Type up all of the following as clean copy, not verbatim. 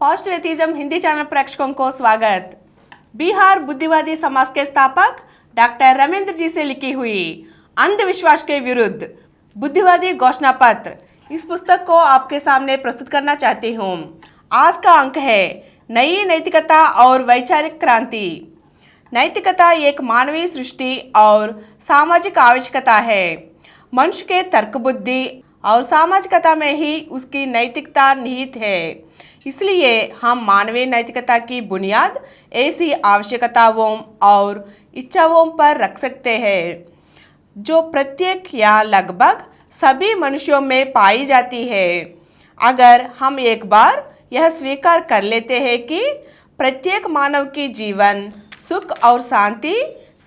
Positive atheism Hindi channel प्रेक्षकों को स्वागत। बिहार बुद्धिवादी समाज के स्थापक डॉक्टर रमेंद्र जी से लिखी हुई अंधविश्वास के विरुद्ध बुद्धिवादी घोषणा पत्र, इस पुस्तक को आपके सामने प्रस्तुत करना चाहती हूँ। आज का अंक है नई नैतिकता और वैचारिक क्रांति। नैतिकता एक मानवीय सृष्टि और सामाजिक आवश्यकता है। मनुष्य के तर्क बुद्धि और सामाजिकता में ही उसकी नैतिकता निहित है। इसलिए हम मानवीय नैतिकता की बुनियाद ऐसी आवश्यकताओं और इच्छाओं पर रख सकते हैं जो प्रत्येक या लगभग सभी मनुष्यों में पाई जाती है। अगर हम एक बार यह स्वीकार कर लेते हैं कि प्रत्येक मानव की जीवन, सुख और शांति,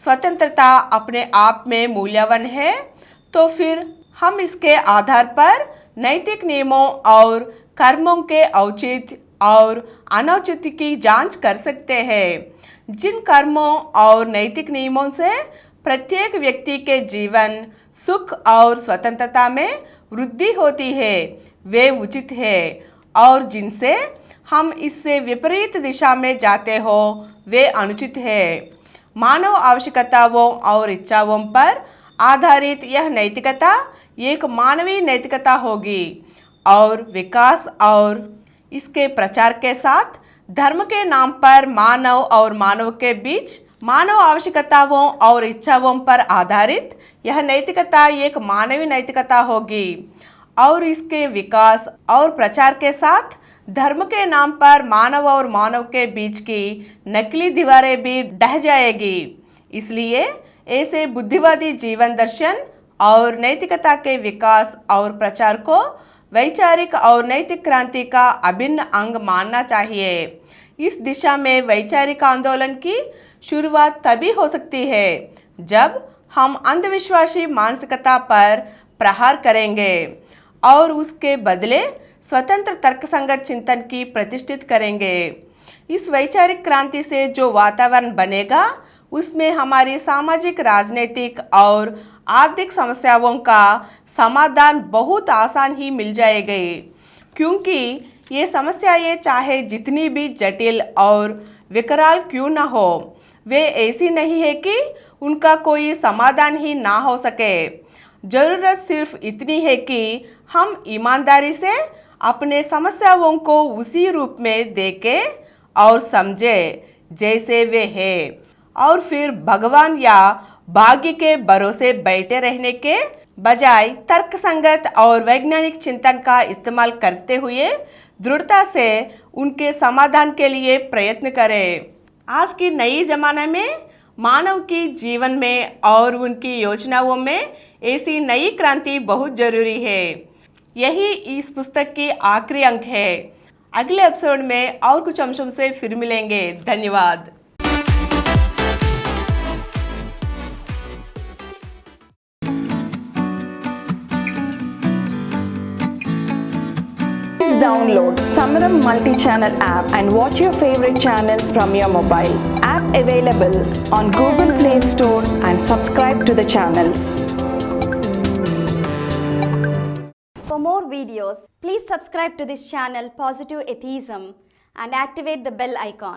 स्वतंत्रता अपने आप में मूल्यवान है, तो फिर हम इसके आधार पर नैतिक नियमों और कर्मों के औचित्य और अनौचित्य की जांच कर सकते हैं। जिन कर्मों और नैतिक नियमों से प्रत्येक व्यक्ति के जीवन, सुख और स्वतंत्रता में वृद्धि होती है, वे उचित है, और जिनसे हम इससे विपरीत दिशा में जाते हो वे अनुचित है। मानव आवश्यकताओं और इच्छाओं पर आधारित यह नैतिकता एक मानवीय नैतिकता होगी और विकास और इसके प्रचार के साथ धर्म के नाम पर मानव और मानव के बीच मानव आवश्यकताओं और इच्छाओं पर आधारित यह नैतिकता एक मानवीय नैतिकता होगी और इसके विकास और प्रचार के साथ धर्म के नाम पर मानव और मानव के बीच की नकली दीवारें भी ढह जाएगी। इसलिए ऐसे बुद्धिवादी जीवन दर्शन और नैतिकता के विकास और प्रचार को वैचारिक और नैतिक क्रांति का अभिन्न अंग मानना चाहिए। इस दिशा में वैचारिक आंदोलन की शुरुआत तभी हो सकती है जब हम अंधविश्वासी मानसिकता पर प्रहार करेंगे और उसके बदले स्वतंत्र तर्कसंगत चिंतन की प्रतिष्ठित करेंगे। इस वैचारिक क्रांति से जो वातावरण बनेगा उसमें हमारी सामाजिक, राजनीतिक और आर्थिक समस्याओं का समाधान बहुत आसान ही मिल जाएगी, क्योंकि ये समस्याएं चाहे जितनी भी जटिल और विकराल क्यों न हो, वे ऐसी नहीं है कि उनका कोई समाधान ही ना हो सके। ज़रूरत सिर्फ इतनी है कि हम ईमानदारी से अपने समस्याओं को उसी रूप में देखें और समझें जैसे वे हैं, और फिर भगवान या भाग्य के भरोसे बैठे रहने के बजाय तर्कसंगत और वैज्ञानिक चिंतन का इस्तेमाल करते हुए दृढ़ता से उनके समाधान के लिए प्रयत्न करें। आज की नई जमाने में मानव की जीवन में और उनकी योजनाओं में ऐसी नई क्रांति बहुत जरूरी है। यही इस पुस्तक की आखिरी अंक है। अगले एपिसोड में और कुछ अंशों से फिर मिलेंगे। धन्यवाद। Download Samaram multi-channel app and watch your favorite channels from your mobile. App available on Google Play Store and subscribe to the channels. For more videos, please subscribe to this channel Positive Atheism and activate the bell icon.